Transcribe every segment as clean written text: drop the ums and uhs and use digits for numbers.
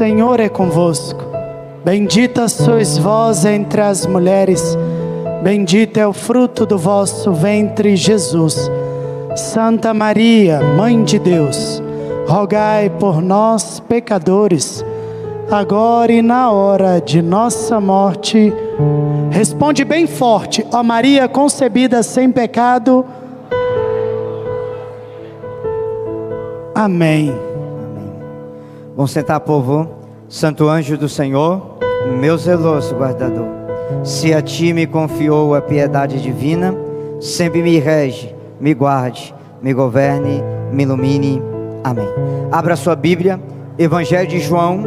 Senhor é convosco. Bendita sois vós entre as mulheres, bendito é o fruto do vosso ventre, Jesus. Santa Maria, Mãe de Deus, rogai por nós, pecadores, agora e na hora de nossa morte. Responde bem forte: ó Maria concebida sem pecado. Amém. Vamos sentar, povo. Santo anjo do Senhor, meu zeloso guardador, se a ti me confiou a piedade divina, sempre me rege, me guarde, me governe, me ilumine. Amém. Abra sua Bíblia, Evangelho de João,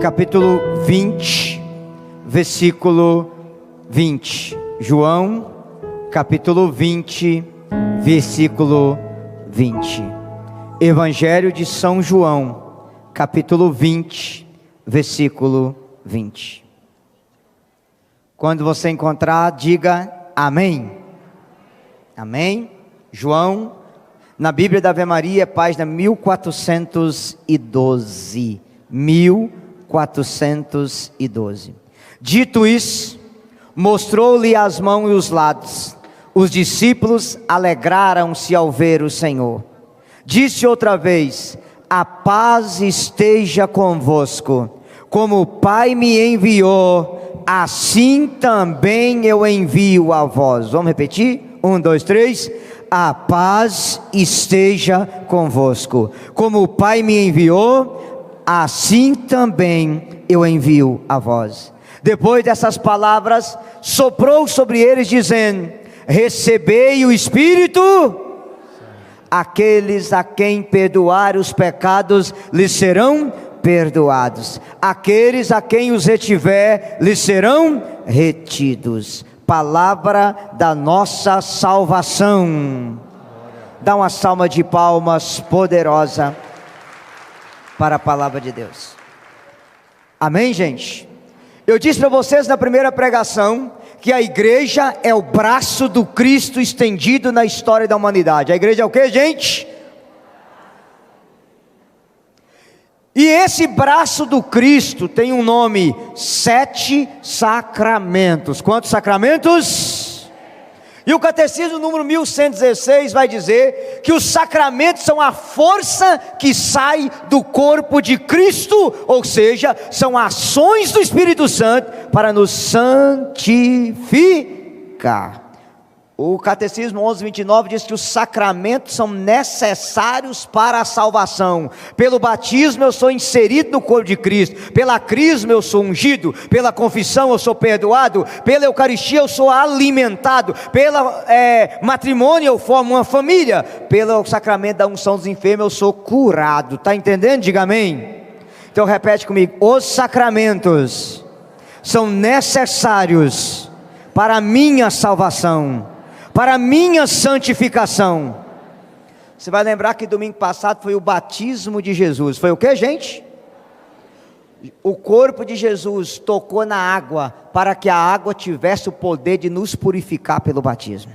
capítulo 20, versículo 20. João, capítulo 20, versículo 20. Evangelho de São João, capítulo 20, versículo 20. Quando você encontrar, diga amém. Amém. João, na Bíblia da Ave Maria, página 1412. 1412. Dito isso, mostrou-lhe as mãos e os lados. Os discípulos alegraram-se ao ver o Senhor. Disse outra vez: a paz esteja convosco. Como o Pai me enviou, assim também eu envio a vós. Vamos repetir? 1, 2, 3. A paz esteja convosco. Como o Pai me enviou, assim também eu envio a vós. Depois dessas palavras, soprou sobre eles, dizendo: recebei o Espírito. Aqueles a quem perdoar os pecados lhes serão perdoados, aqueles a quem os retiver lhes serão retidos. Palavra da nossa salvação. Dá uma salva de palmas poderosa para a palavra de Deus. Amém, gente? Eu disse para vocês na primeira pregação que a igreja é o braço do Cristo estendido na história da humanidade. A igreja é o que, gente? E esse braço do Cristo tem um nome: 7 sacramentos. Quantos sacramentos? E o Catecismo número 1116 vai dizer que os sacramentos são a força que sai do corpo de Cristo, ou seja, são ações do Espírito Santo para nos santificar. O Catecismo 1129 diz que os sacramentos são necessários para a salvação. Pelo batismo eu sou inserido no corpo de Cristo, pela crisma eu sou ungido, pela confissão eu sou perdoado, pela Eucaristia eu sou alimentado, pelo matrimônio eu formo uma família, pelo sacramento da unção dos enfermos eu sou curado. Está entendendo? Diga amém. Então repete comigo: os sacramentos são necessários para a minha salvação, para a minha santificação. Você vai lembrar que domingo passado foi o batismo de Jesus. Foi o que, gente? O corpo de Jesus tocou na água para que a água tivesse o poder de nos purificar pelo batismo.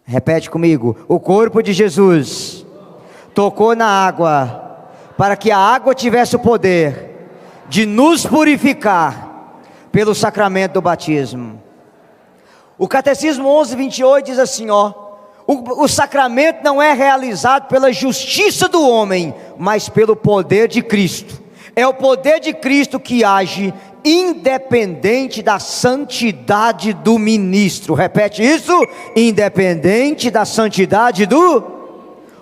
Repete comigo: o corpo de Jesus tocou na água para que a água tivesse o poder de nos purificar pelo sacramento do batismo. O Catecismo 1128 diz assim, o sacramento não é realizado pela justiça do homem, mas pelo poder de Cristo. É o poder de Cristo que age independente da santidade do ministro. Repete isso: independente da santidade do...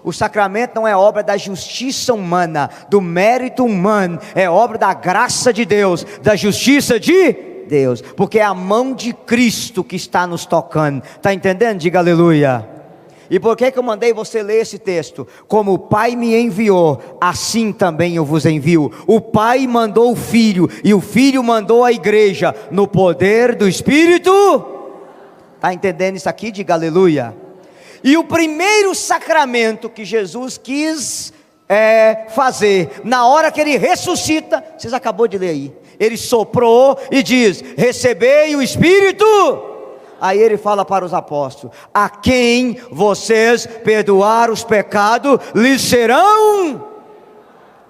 O sacramento não é obra da justiça humana, do mérito humano, é obra da graça de Deus, da justiça de Deus, porque é a mão de Cristo que está nos tocando. Está entendendo? Diga aleluia. E por que eu mandei você ler esse texto? Como o Pai me enviou, assim também eu vos envio. O Pai mandou o Filho, e o Filho mandou a igreja, no poder do Espírito. Está entendendo isso aqui? Diga aleluia. E o primeiro sacramento que Jesus quis fazer, na hora que Ele ressuscita, vocês acabou de ler aí, Ele soprou e diz: recebei o Espírito. Aí Ele fala para os apóstolos: a quem vocês perdoar os pecados, lhes serão...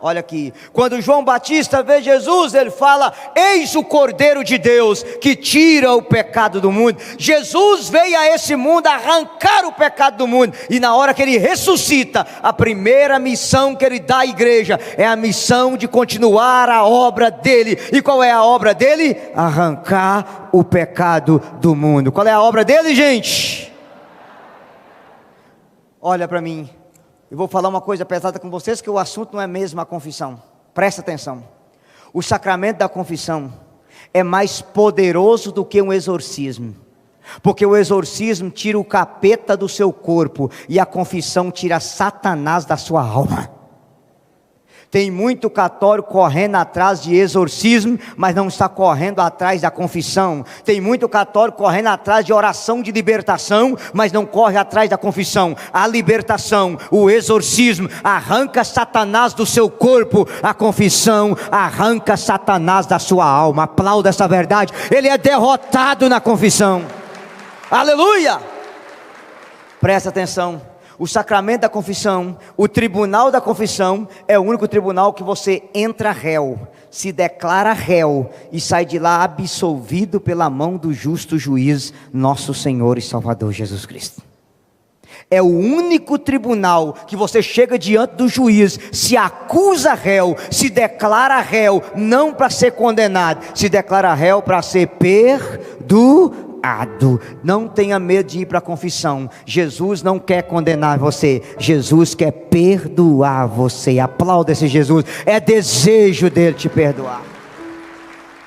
Olha aqui, quando João Batista vê Jesus, ele fala: eis o Cordeiro de Deus, que tira o pecado do mundo. Jesus veio a esse mundo arrancar o pecado do mundo, e na hora que ele ressuscita, a primeira missão que ele dá à igreja, é a missão de continuar a obra dele. E qual é a obra dele? Arrancar o pecado do mundo. Qual é a obra dele, gente? Olha para mim, eu vou falar uma coisa pesada com vocês, que o assunto não é mesmo a confissão. Presta atenção. O sacramento da confissão é mais poderoso do que um exorcismo. Porque o exorcismo tira o capeta do seu corpo, e a confissão tira Satanás da sua alma. Tem muito católico correndo atrás de exorcismo, mas não está correndo atrás da confissão. Tem muito católico correndo atrás de oração de libertação, mas não corre atrás da confissão. A libertação, o exorcismo, arranca Satanás do seu corpo. A confissão arranca Satanás da sua alma. Aplauda essa verdade. Ele é derrotado na confissão. Aleluia! Presta atenção. O sacramento da confissão, o tribunal da confissão, é o único tribunal que você entra réu, se declara réu e sai de lá absolvido pela mão do justo juiz, nosso Senhor e Salvador Jesus Cristo. É o único tribunal que você chega diante do juiz, se acusa réu, se declara réu, não para ser condenado, se declara réu para ser perdoado. Não tenha medo de ir para a confissão. Jesus não quer condenar você, Jesus quer perdoar você. Aplauda esse Jesus, é desejo dele te perdoar.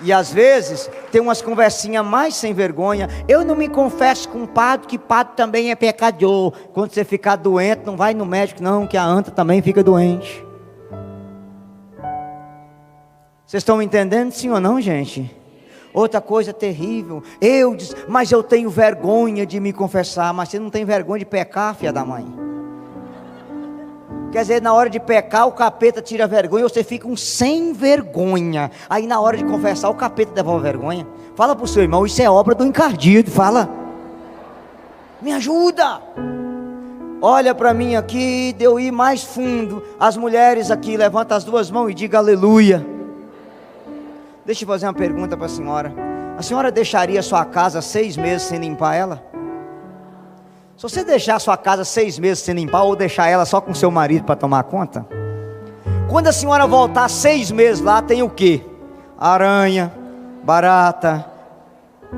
E às vezes tem umas conversinhas mais sem vergonha: eu não me confesso com o padre, que padre também é pecador. Quando você ficar doente, não vai no médico não, que a anta também fica doente. Vocês estão entendendo, sim ou não, gente? Outra coisa terrível, mas eu tenho vergonha de me confessar. Mas você não tem vergonha de pecar, filha da mãe? Quer dizer, na hora de pecar, o capeta tira a vergonha, você fica um sem vergonha. Aí na hora de confessar, o capeta devolve a vergonha. Fala para o seu irmão: isso é obra do encardido. Fala, me ajuda. Olha para mim aqui, de eu ir mais fundo. As mulheres aqui, levanta as duas mãos e diga aleluia. Deixa eu fazer uma pergunta para a senhora. A senhora deixaria sua casa 6 meses sem limpar ela? Se você deixar sua casa 6 meses sem limpar, ou deixar ela só com seu marido para tomar conta, quando a senhora voltar 6 meses lá, tem o quê? Aranha, barata,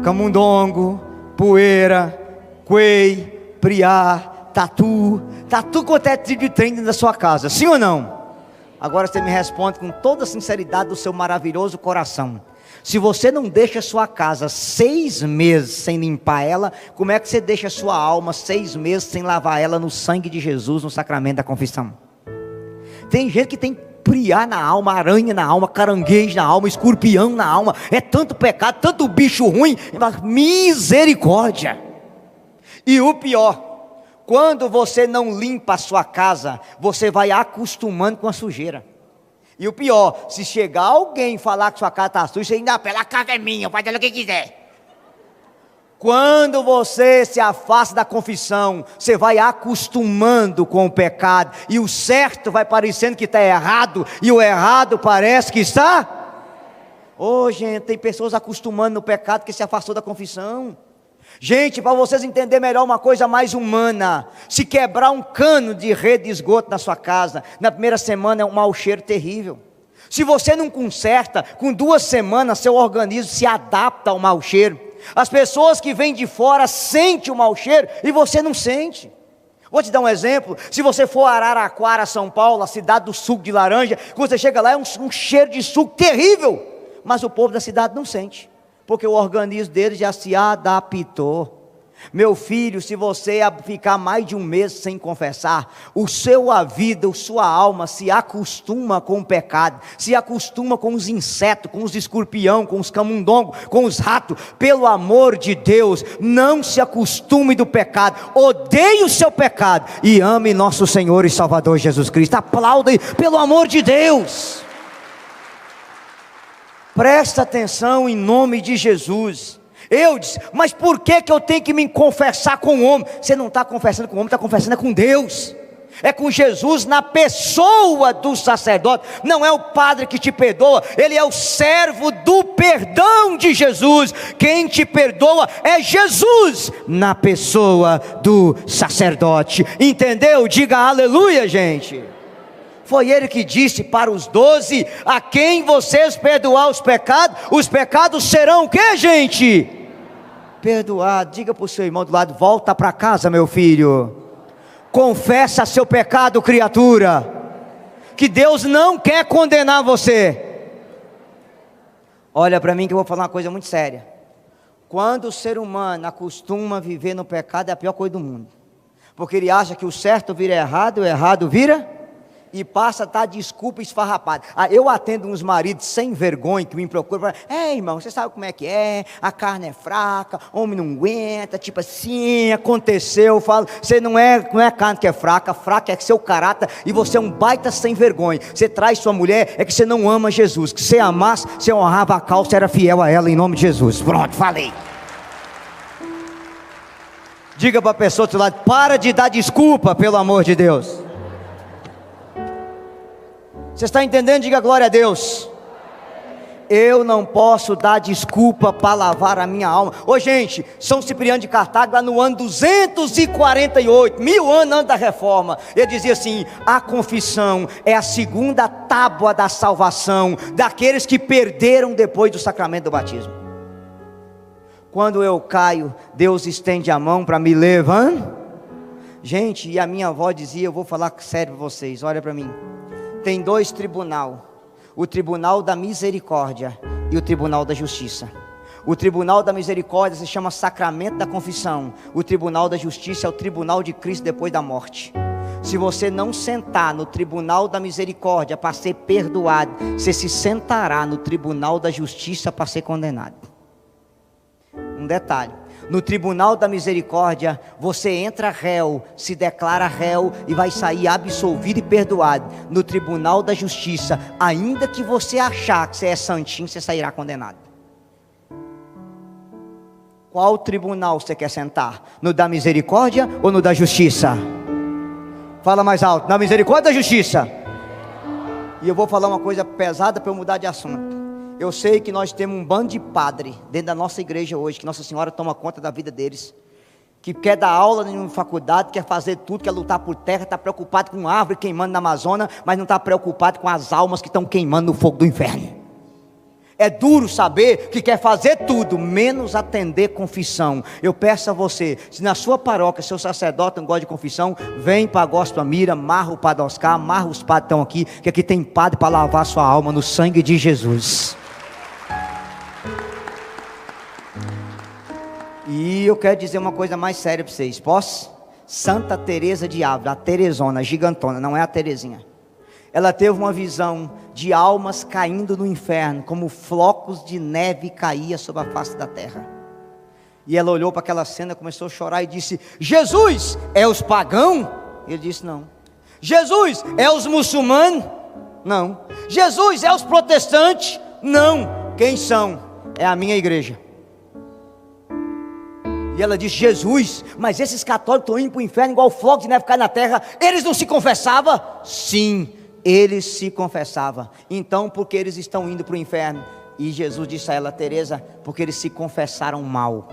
camundongo, poeira, coei, priá, tatu quanto é tipo de trem dentro da sua casa, sim ou não? Agora você me responde com toda a sinceridade do seu maravilhoso coração: se você não deixa sua casa 6 meses sem limpar ela, como é que você deixa sua alma 6 meses sem lavar ela no sangue de Jesus, no sacramento da confissão? Tem gente que tem priá na alma, aranha na alma, caranguejo na alma, escorpião na alma. É tanto pecado, tanto bicho ruim, misericórdia. E o pior, quando você não limpa a sua casa, você vai acostumando com a sujeira. E o pior, se chegar alguém falar que sua casa está suja, você ainda pela casa é minha, pode fazer o que quiser. Quando você se afasta da confissão, você vai acostumando com o pecado, e o certo vai parecendo que está errado, e o errado parece que está. Gente, tem pessoas acostumando no pecado que se afastou da confissão. Gente, para vocês entenderem melhor uma coisa mais humana: se quebrar um cano de rede de esgoto na sua casa, na primeira semana é um mau cheiro terrível. Se você não conserta, com 2 semanas seu organismo se adapta ao mau cheiro. As pessoas que vêm de fora sentem o mau cheiro e você não sente. Vou te dar um exemplo: se você for a Araraquara, São Paulo, a cidade do suco de laranja, quando você chega lá é um cheiro de suco terrível, mas o povo da cidade não sente, porque o organismo deles já se adaptou. Meu filho, se você ficar mais de 1 mês sem confessar, a vida, sua alma se acostuma com o pecado, se acostuma com os insetos, com os escorpião, com os camundongos, com os ratos. Pelo amor de Deus, não se acostume do pecado, odeie o seu pecado e ame nosso Senhor e Salvador Jesus Cristo. Aplauda aí, pelo amor de Deus. Presta atenção em nome de Jesus. Eu disse, mas por que eu tenho que me confessar com o homem? Você não está confessando com o homem, está confessando com Deus. é com Jesus na pessoa do sacerdote. Não é o padre que te perdoa, ele é o servo do perdão de Jesus. Quem te perdoa é Jesus na pessoa do sacerdote. Entendeu? Diga aleluia, gente. Foi ele que disse para os 12: a quem vocês perdoar os pecados serão o que, gente? Perdoado. Diga para o seu irmão do lado: volta para casa, meu filho. Confessa seu pecado, criatura, que Deus não quer condenar você. Olha para mim que eu vou falar uma coisa muito séria. Quando o ser humano acostuma a viver no pecado, é a pior coisa do mundo, porque ele acha que o certo vira errado, o errado vira, e passa a dar desculpa esfarrapada. Eu atendo uns maridos sem vergonha que me procuram, irmão, você sabe como é que é, a carne é fraca, homem não aguenta, tipo assim, aconteceu. Eu falo, você não é carne que é fraca é seu caráter, e você é um baita sem vergonha. Você traz sua mulher, é que você não ama Jesus, que você amasse, você honrava a causa, você era fiel a ela, em nome de Jesus. Pronto, falei. Diga para a pessoa do seu lado: para de dar desculpa, pelo amor de Deus. Você está entendendo? Diga glória a Deus. Eu não posso dar desculpa para lavar a minha alma. Ô gente, São Cipriano de Cartago, lá no ano 248, 1000 anos antes da reforma, ele dizia assim: a confissão é a segunda tábua da salvação daqueles que perderam depois do sacramento do batismo. Quando eu caio, Deus estende a mão para me levantar. Gente, e a minha avó dizia, eu vou falar sério para vocês, olha para mim. Tem 2 tribunais, o tribunal da misericórdia e o tribunal da justiça. O tribunal da misericórdia se chama sacramento da confissão. O tribunal da justiça é o tribunal de Cristo depois da morte. Se você não sentar no tribunal da misericórdia para ser perdoado, você se sentará no tribunal da justiça para ser condenado. Um detalhe: no tribunal da misericórdia, você entra réu, se declara réu e vai sair absolvido e perdoado. No tribunal da justiça, ainda que você achar que você é santinho, você sairá condenado. Qual tribunal você quer sentar? No da misericórdia ou no da justiça? Fala mais alto: na misericórdia ou da justiça? E eu vou falar uma coisa pesada para eu mudar de assunto. Eu sei que nós temos um bando de padre dentro da nossa igreja hoje, que Nossa Senhora toma conta da vida deles, que quer dar aula em faculdade, quer fazer tudo, quer lutar por terra, está preocupado com árvore queimando na Amazônia, mas não está preocupado com as almas que estão queimando no fogo do inferno. É duro saber que quer fazer tudo, menos atender confissão. Eu peço a você, se na sua paróquia, seu sacerdote não gosta de confissão, vem para a Gospel Mira, amarra o Padre Oscar, amarra os padres que estão aqui, que aqui tem padre para lavar sua alma no sangue de Jesus. E eu quero dizer uma coisa mais séria para vocês, posso? Santa Teresa de Ávila, a Teresona, gigantona, não é a Terezinha. Ela teve uma visão de almas caindo no inferno, como flocos de neve caía sobre a face da terra. E ela olhou para aquela cena, começou a chorar e disse: Jesus, é os pagãos? Ele disse: não. Jesus, é os muçulmanos? Não. Jesus, é os protestantes? Não. Quem são? É a minha igreja. E ela disse: Jesus, mas esses católicos estão indo para o inferno igual floco de neve cai na terra, eles não se confessavam? Sim, eles se confessavam. Então por que eles estão indo para o inferno? E Jesus disse a ela: Teresa, porque eles se confessaram mal.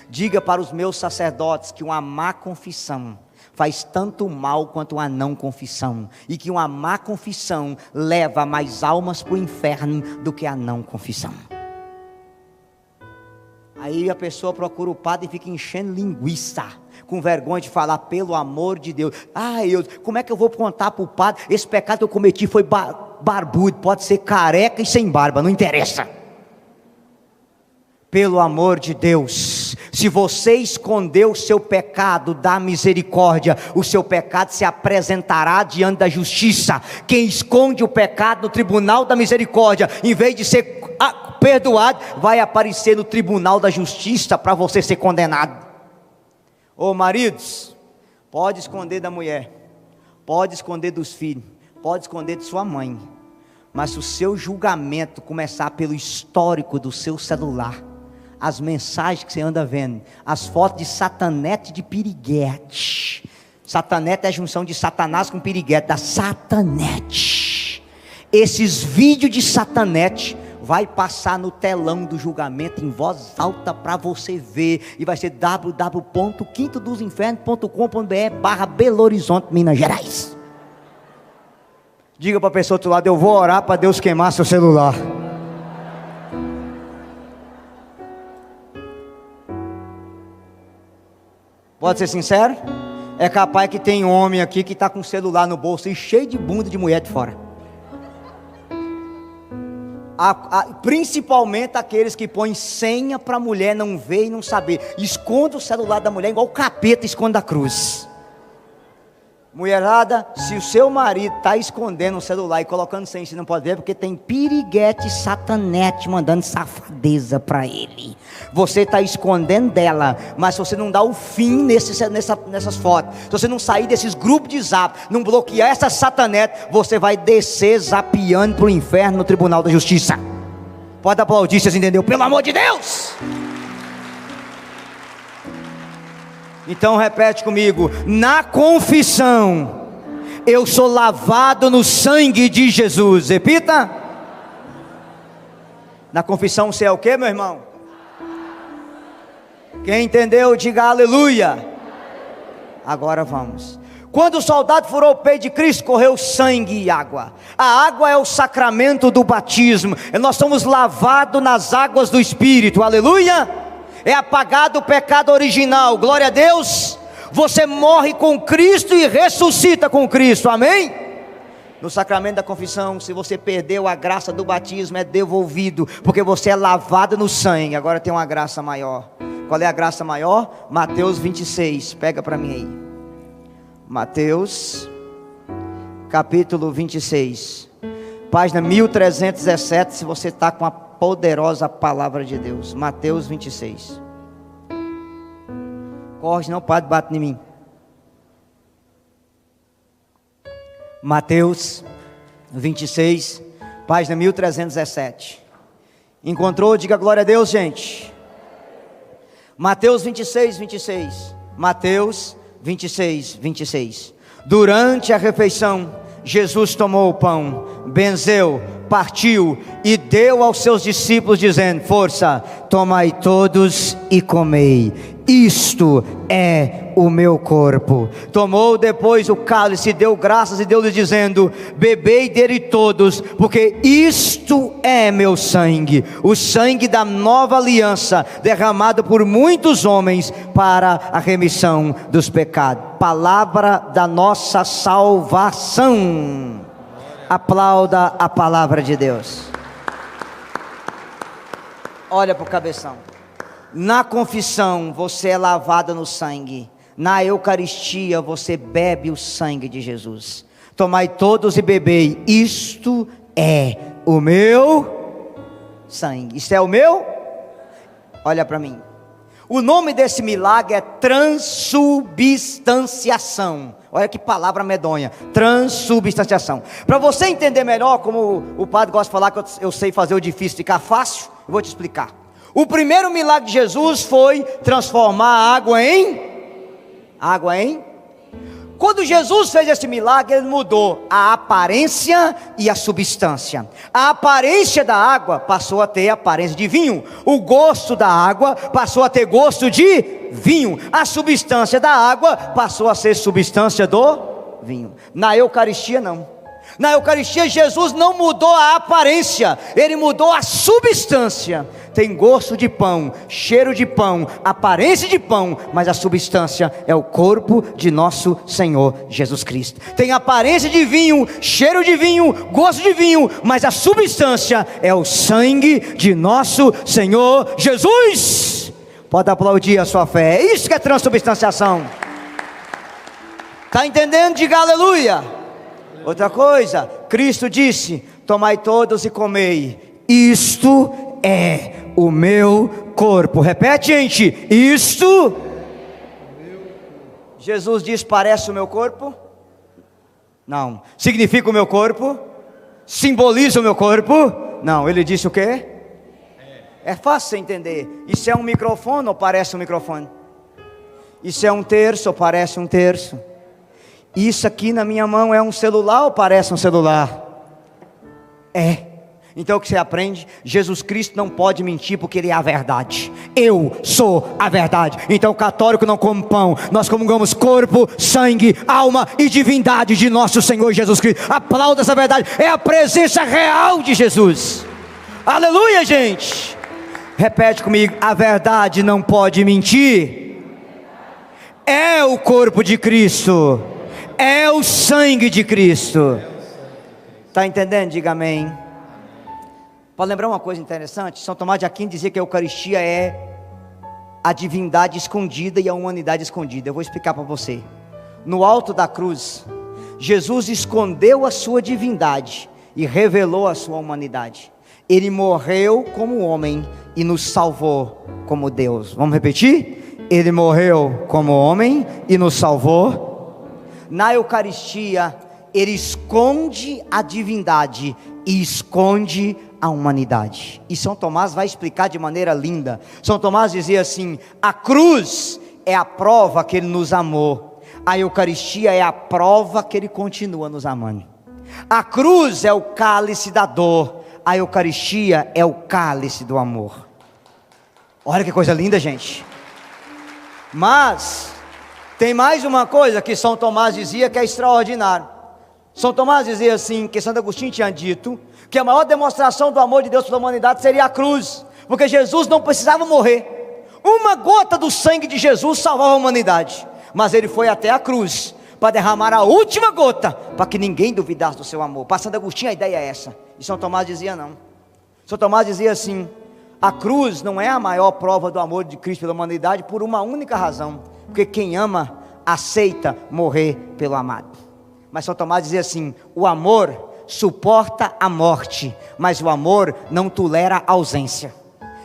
Diga para os meus sacerdotes que uma má confissão faz tanto mal quanto uma não confissão, e que uma má confissão leva mais almas para o inferno do que a não confissão. Aí a pessoa procura o padre e fica enchendo linguiça, com vergonha de falar: pelo amor de Deus, como é que eu vou contar para o padre, esse pecado que eu cometi foi barbudo, pode ser careca e sem barba, não interessa. Pelo amor de Deus, se você escondeu o seu pecado da misericórdia, o seu pecado se apresentará diante da justiça. Quem esconde o pecado no tribunal da misericórdia, em vez de ser perdoado, vai aparecer no tribunal da justiça para você ser condenado. Ô maridos, pode esconder da mulher, pode esconder dos filhos, pode esconder de sua mãe, mas se o seu julgamento começar pelo histórico do seu celular, as mensagens que você anda vendo, as fotos de satanete de piriguete, Satanete é a junção de Satanás com piriguete, da satanete. Esses vídeos de satanete vai passar no telão do julgamento em voz alta para você ver, e vai ser www.quintodosinfernos.com.br/Belo Horizonte, Minas Gerais. Diga para a pessoa do outro lado: eu vou orar para Deus queimar seu celular. Pode ser sincero? É capaz que tem homem aqui que está com o celular no bolso e cheio de bunda de mulher de fora. Principalmente aqueles que põem senha para a mulher não ver e não saber. Esconde o celular da mulher igual o capeta esconde a cruz. Mulherada, se o seu marido está escondendo o celular e colocando senha, você não pode ver, porque tem piriguete satanete mandando safadeza para ele. Você está escondendo dela, mas se você não dá o fim nessas fotos, se você não sair desses grupos de zap, não bloquear essa satanete, você vai descer zapiando para o inferno no tribunal da justiça. Pode aplaudir, vocês entenderam? Pelo amor de Deus! Então repete comigo: na confissão, eu sou lavado no sangue de Jesus. Repita. Na confissão você é o que, meu irmão? Quem entendeu, diga aleluia. Agora vamos. Quando o soldado furou o peito de Cristo, correu sangue e água. A água é o sacramento do batismo. Nós somos lavados nas águas do Espírito. Aleluia. É apagado o pecado original, glória a Deus. Você morre com Cristo e ressuscita com Cristo, amém? No sacramento da confissão, se você perdeu a graça do batismo, é devolvido, porque você é lavado no sangue. Agora tem uma graça maior. Qual é a graça maior? Mateus 26, pega para mim aí. Mateus, capítulo 26, página 1317, se você está com a poderosa palavra de Deus. Mateus 26. Corre, não, padre, bate em mim. Mateus 26, página 1317. Encontrou? Diga glória a Deus, gente. Mateus 26, 26. Mateus 26, 26. Durante a refeição, Jesus tomou o pão, benzeu, partiu e deu aos seus discípulos, dizendo: força, tomai todos e comei, isto é o meu corpo. Tomou depois o cálice, deu graças e deu-lhes, dizendo: bebei dele todos, porque isto é meu sangue, o sangue da nova aliança, derramado por muitos homens para a remissão dos pecados. Palavra da nossa salvação. Aplauda a palavra de Deus. Olha para o cabeção. Na confissão você é lavado no sangue. Na Eucaristia você bebe o sangue de Jesus. Tomai todos e bebei, isto é o meu sangue. Isto é o meu? Olha para mim. O nome desse milagre é transubstanciação. Olha que palavra medonha, transubstanciação. Para você entender melhor, como o padre gosta de falar que eu sei fazer o difícil ficar fácil, eu vou te explicar. O primeiro milagre de Jesus foi transformar a água em Quando Jesus fez esse milagre, ele mudou a aparência e a substância. A aparência da água passou a ter aparência de vinho. O gosto da água passou a ter gosto de vinho. A substância da água passou a ser substância do vinho. Na Eucaristia não. Na Eucaristia Jesus não mudou a aparência, ele mudou a substância. Tem gosto de pão, cheiro de pão, aparência de pão, mas a substância é o corpo de nosso Senhor Jesus Cristo. Tem aparência de vinho, cheiro de vinho, gosto de vinho, mas a substância é o sangue de nosso Senhor Jesus. Pode aplaudir a sua fé. É isso que é transubstanciação. Está entendendo? Diga aleluia. Outra coisa, Cristo disse: tomai todos e comei, isto é o meu corpo. Repete, gente, isto. Jesus diz: parece o meu corpo? Não. Significa o meu corpo? Simboliza o meu corpo? Não. Ele disse o quê? É fácil você entender. Isso é um microfone ou parece um microfone? Isso é um terço ou parece um terço? Isso aqui na minha mão é um celular ou parece um celular? É. Então o que você aprende? Jesus Cristo não pode mentir porque Ele é a verdade. Eu sou a verdade. Então o católico não come pão. Nós comungamos corpo, sangue, alma e divindade de nosso Senhor Jesus Cristo. Aplauda essa verdade. É a presença real de Jesus. Aleluia, gente. Repete comigo. A verdade não pode mentir. É o corpo de Cristo. É o sangue de Cristo. Está entendendo? Diga amém. Pode lembrar uma coisa interessante? São Tomás de Aquino dizia que a Eucaristia é a divindade escondida e a humanidade escondida. Eu vou explicar para você. No alto da cruz, Jesus escondeu a sua divindade e revelou a sua humanidade. Ele morreu como homem e nos salvou como Deus. Vamos repetir? Ele morreu como homem e nos salvou. Na Eucaristia, Ele esconde a divindade e esconde a humanidade. E São Tomás vai explicar de maneira linda. São Tomás dizia assim: a cruz é a prova que Ele nos amou. A Eucaristia é a prova que Ele continua nos amando. A cruz é o cálice da dor. A Eucaristia é o cálice do amor. Olha que coisa linda, gente. Mas tem mais uma coisa que São Tomás dizia que é extraordinário. São Tomás dizia assim, que Santo Agostinho tinha dito, que a maior demonstração do amor de Deus pela humanidade seria a cruz, porque Jesus não precisava morrer. Uma gota do sangue de Jesus salvava a humanidade, mas Ele foi até a cruz para derramar a última gota, para que ninguém duvidasse do seu amor. Para Santo Agostinho a ideia é essa, e São Tomás dizia não. São Tomás dizia assim: a cruz não é a maior prova do amor de Cristo pela humanidade por uma única razão, porque quem ama aceita morrer pelo amado. Mas São Tomás dizia assim: o amor suporta a morte, mas o amor não tolera a ausência.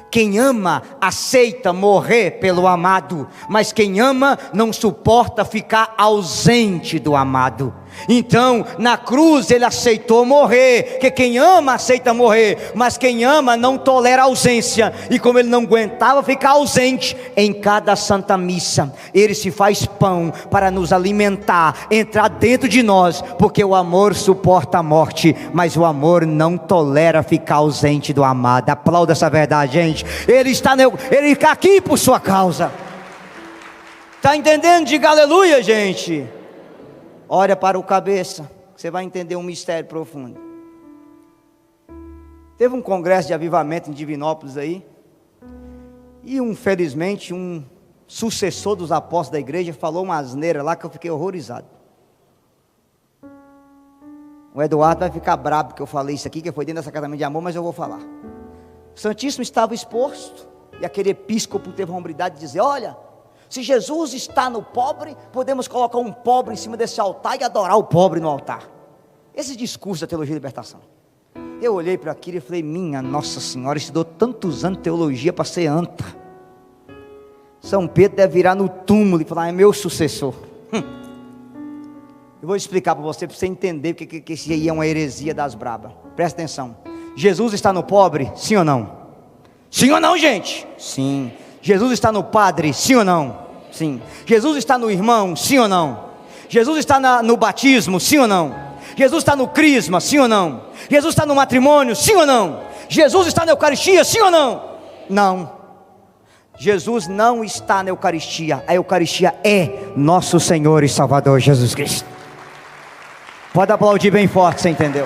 Quem ama aceita morrer pelo amado, mas quem ama não suporta ficar ausente do amado. Então na cruz Ele aceitou morrer, que quem ama aceita morrer, mas quem ama não tolera ausência. E como Ele não aguentava ficar ausente, em cada santa missa Ele se faz pão para nos alimentar, entrar dentro de nós, porque o amor suporta a morte, mas o amor não tolera ficar ausente do amado. Aplauda essa verdade, gente. Ele está aqui por sua causa. Está entendendo? Diga aleluia, gente. Olha para o cabeça, você vai entender um mistério profundo. Teve um congresso de avivamento em Divinópolis aí, e infelizmente um sucessor dos apóstolos da igreja falou uma asneira lá que eu fiquei horrorizado. O Eduardo vai ficar bravo porque eu falei isso aqui, que foi dentro dessa casamento de amor, mas eu vou falar. O Santíssimo estava exposto, e aquele episcopo teve a hombridade de dizer: olha, se Jesus está no pobre, podemos colocar um pobre em cima desse altar e adorar o pobre no altar. Esse discurso da teologia da libertação. Eu olhei para aquilo e falei: minha Nossa Senhora, estudou tantos anos de teologia para ser anta. São Pedro deve virar no túmulo e falar: é meu sucessor. Eu vou explicar para você entender que isso aí é uma heresia das brabas. Presta atenção. Jesus está no pobre, sim ou não? Sim ou não, gente? Sim. Jesus está no padre, sim ou não? Sim. Jesus está no irmão, sim ou não? Jesus está no batismo, sim ou não? Jesus está no crisma, sim ou não? Jesus está no matrimônio, sim ou não? Jesus está na Eucaristia, sim ou não? Não. Jesus não está na Eucaristia. A Eucaristia é nosso Senhor e Salvador Jesus Cristo. Pode aplaudir bem forte, você entendeu?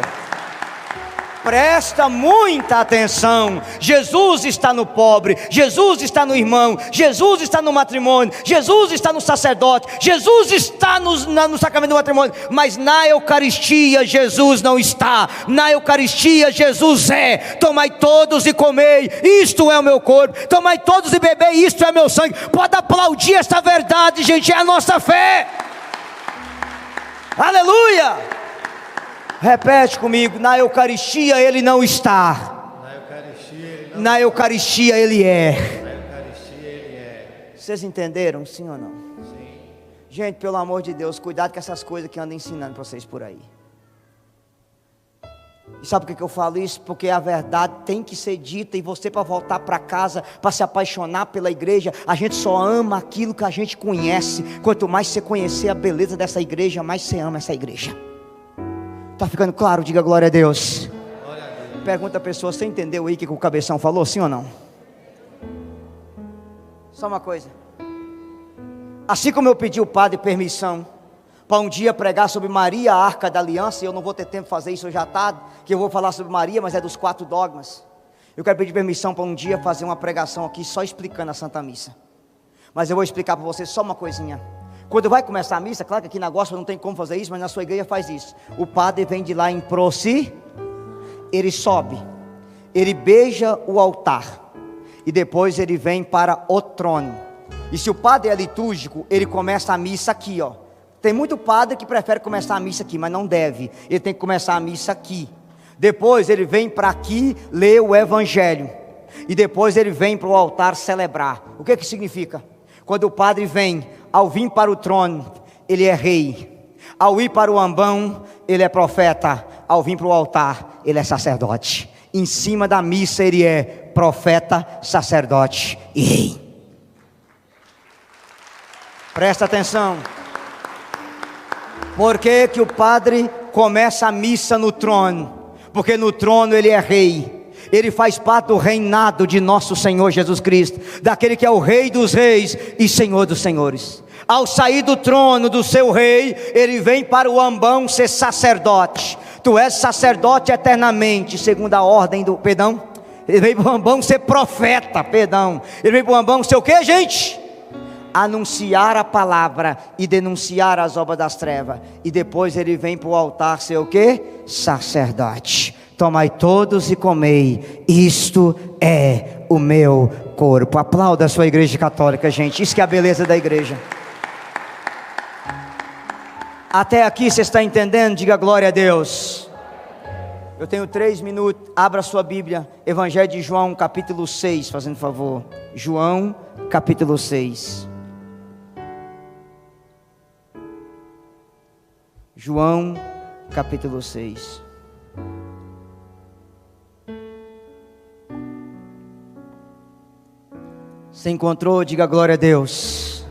Presta muita atenção. Jesus está no pobre, Jesus está no irmão, Jesus está no matrimônio, Jesus está no sacerdote, Jesus está no sacramento do matrimônio, mas na Eucaristia Jesus não está. Na Eucaristia Jesus é: tomai todos e comei, isto é o meu corpo, tomai todos e bebei, isto é meu sangue. Pode aplaudir esta verdade, gente, é a nossa fé. Aleluia. Repete comigo: na Eucaristia Ele não está. Na Eucaristia Ele é. Vocês entenderam, sim ou não? Sim. Gente, pelo amor de Deus, cuidado com essas coisas que andam ensinando para vocês por aí. E sabe por que eu falo isso? Porque a verdade tem que ser dita. E você, para voltar para casa, para se apaixonar pela igreja, a gente só ama aquilo que a gente conhece. Quanto mais você conhecer a beleza dessa igreja, mais você ama essa igreja. Está ficando claro? Diga glória a Deus. Glória a Deus. Pergunta a pessoa: você entendeu aí o que o cabeção falou? Sim ou não? Só uma coisa. Assim como eu pedi ao padre permissão para um dia pregar sobre Maria, a Arca da Aliança, e eu não vou ter tempo de fazer isso hoje à tarde, que eu vou falar sobre Maria, mas é dos 4 dogmas. Eu quero pedir permissão para um dia fazer uma pregação aqui, só explicando a Santa Missa. Mas eu vou explicar para você só uma coisinha. Quando vai começar a missa, claro que aqui na Gospel não tem como fazer isso, mas na sua igreja faz isso. O padre vem de lá em ele sobe, ele beija o altar, e depois ele vem para o trono. E se o padre é litúrgico, ele começa a missa aqui, ó. Tem muito padre que prefere começar a missa aqui, mas não deve. Ele tem que começar a missa aqui. Depois ele vem para aqui ler o evangelho. E depois ele vem para o altar celebrar. O que significa? Quando o padre vem, ao vir para o trono, ele é rei. Ao ir para o ambão, ele é profeta. Ao vir para o altar, ele é sacerdote. Em cima da missa ele é profeta, sacerdote e rei. Presta atenção. Por que que o padre começa a missa no trono? Porque no trono ele é rei. Ele faz parte do reinado de nosso Senhor Jesus Cristo, daquele que é o Rei dos reis e Senhor dos senhores. Ao sair do trono do seu rei, ele vem para o ambão ser sacerdote. Tu és sacerdote eternamente, segundo a ordem do... Ele veio para o ambão ser profeta, Ele veio para o ambão ser o que, gente? Anunciar a palavra e denunciar as obras das trevas. E depois ele vem para o altar ser o que? Sacerdote. Tomai todos e comei, isto é o meu corpo. Aplauda a sua igreja católica, gente. Isso que é a beleza da igreja. Até aqui você está entendendo? Diga glória a Deus. Eu tenho 3 minutos. Abra sua Bíblia, Evangelho de João, capítulo 6, fazendo favor. João, capítulo 6. João, capítulo 6. Você encontrou? Diga glória a Deus.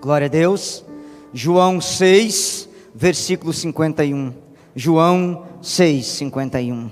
Glória a Deus. João 6, versículo 51. João 6, 51.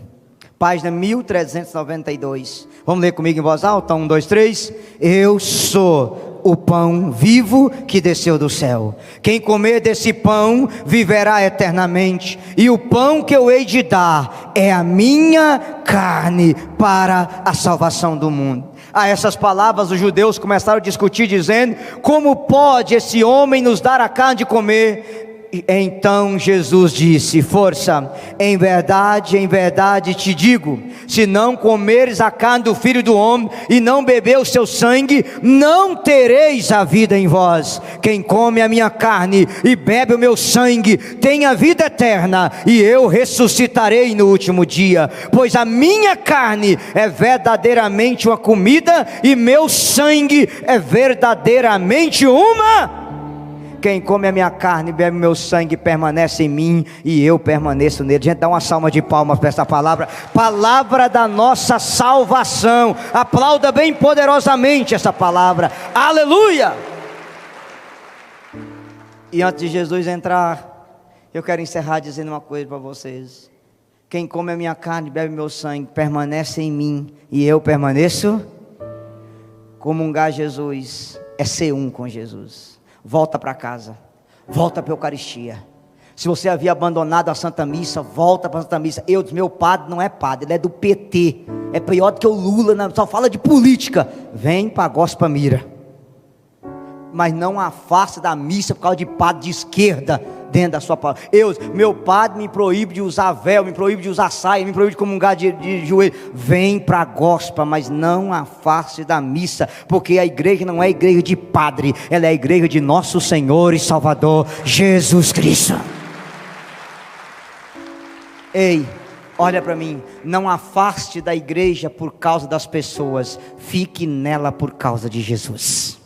Página 1392. Vamos ler comigo em voz alta? 1, 2, 3. Eu sou o pão vivo que desceu do céu. Quem comer desse pão viverá eternamente. E o pão que eu hei de dar é a minha carne para a salvação do mundo. A essas palavras os judeus começaram a discutir, dizendo: como pode esse homem nos dar a carne de comer? Então Jesus disse: força, em verdade te digo, se não comeres a carne do Filho do Homem e não beber o seu sangue, não tereis a vida em vós. Quem come a minha carne e bebe o meu sangue tem a vida eterna, e eu ressuscitarei no último dia. Pois a minha carne é verdadeiramente uma comida, e meu sangue é verdadeiramente uma... Quem come a minha carne e bebe o meu sangue permanece em mim e eu permaneço nele. Gente, dá uma salva de palmas para essa palavra. Palavra da nossa salvação. Aplauda bem poderosamente essa palavra. Aleluia! E antes de Jesus entrar, eu quero encerrar dizendo uma coisa para vocês. Quem come a minha carne e bebe o meu sangue permanece em mim e eu permaneço. Comungar Jesus é ser um com Jesus. Volta para casa, volta para a Eucaristia. Se você havia abandonado a Santa Missa, volta para a Santa Missa. Meu padre não é padre, ele é do PT. É pior do que o Lula, só fala de política. Vem para a Gospel Mira. Mas não afaste da missa por causa de padre de esquerda dentro da sua palavra. Meu padre me proíbe de usar véu, me proíbe de usar saia, me proíbe de comungar de joelho. Vem para a gospel, mas não afaste da missa, porque a igreja não é igreja de padre, ela é a igreja de nosso Senhor e Salvador Jesus Cristo. Ei, olha para mim, não afaste da igreja por causa das pessoas, fique nela por causa de Jesus.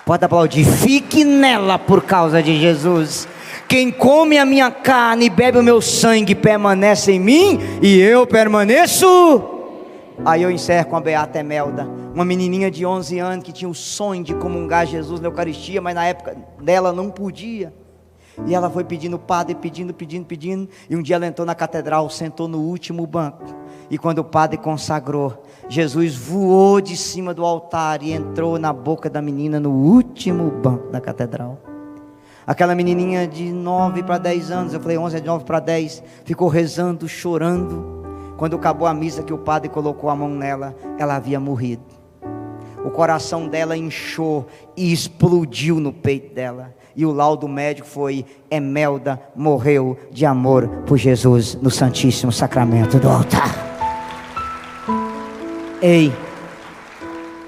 Pode aplaudir. Fique nela por causa de Jesus. Quem come a minha carne e bebe o meu sangue permanece em mim e eu permaneço. Aí eu encerro com a beata Emelda, uma menininha de 11 anos que tinha o sonho de comungar Jesus na Eucaristia, mas na época dela não podia. E ela foi pedindo o padre, pedindo. E um dia ela entrou na catedral, sentou no último banco. E quando o padre consagrou, Jesus voou de cima do altar e entrou na boca da menina no último banco da catedral. Aquela menininha de 9 para 10 anos, eu falei 11, de 9 para 10, ficou rezando, chorando. Quando acabou a missa que o padre colocou a mão nela, ela havia morrido. O coração dela inchou e explodiu no peito dela. E o laudo médico foi: Emelda morreu de amor por Jesus no Santíssimo Sacramento do altar. Ei,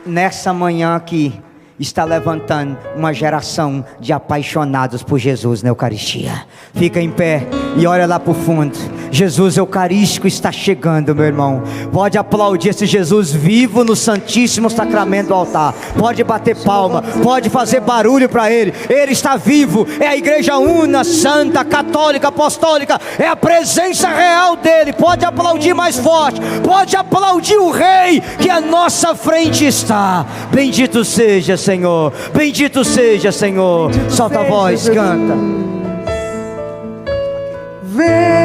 nessa manhã aqui está levantando uma geração de apaixonados por Jesus na Eucaristia. Fica em pé e olha lá para o fundo. Jesus Eucarístico está chegando, meu irmão. Pode aplaudir esse Jesus vivo no Santíssimo Sacramento do altar. Pode bater palma, pode fazer barulho para Ele. Ele está vivo. É a igreja una, santa, católica, apostólica. É a presença real dEle. Pode aplaudir mais forte. Pode aplaudir o Rei que à nossa frente está. Bendito seja, Senhor. Bendito seja, Senhor. Solta a voz, canta.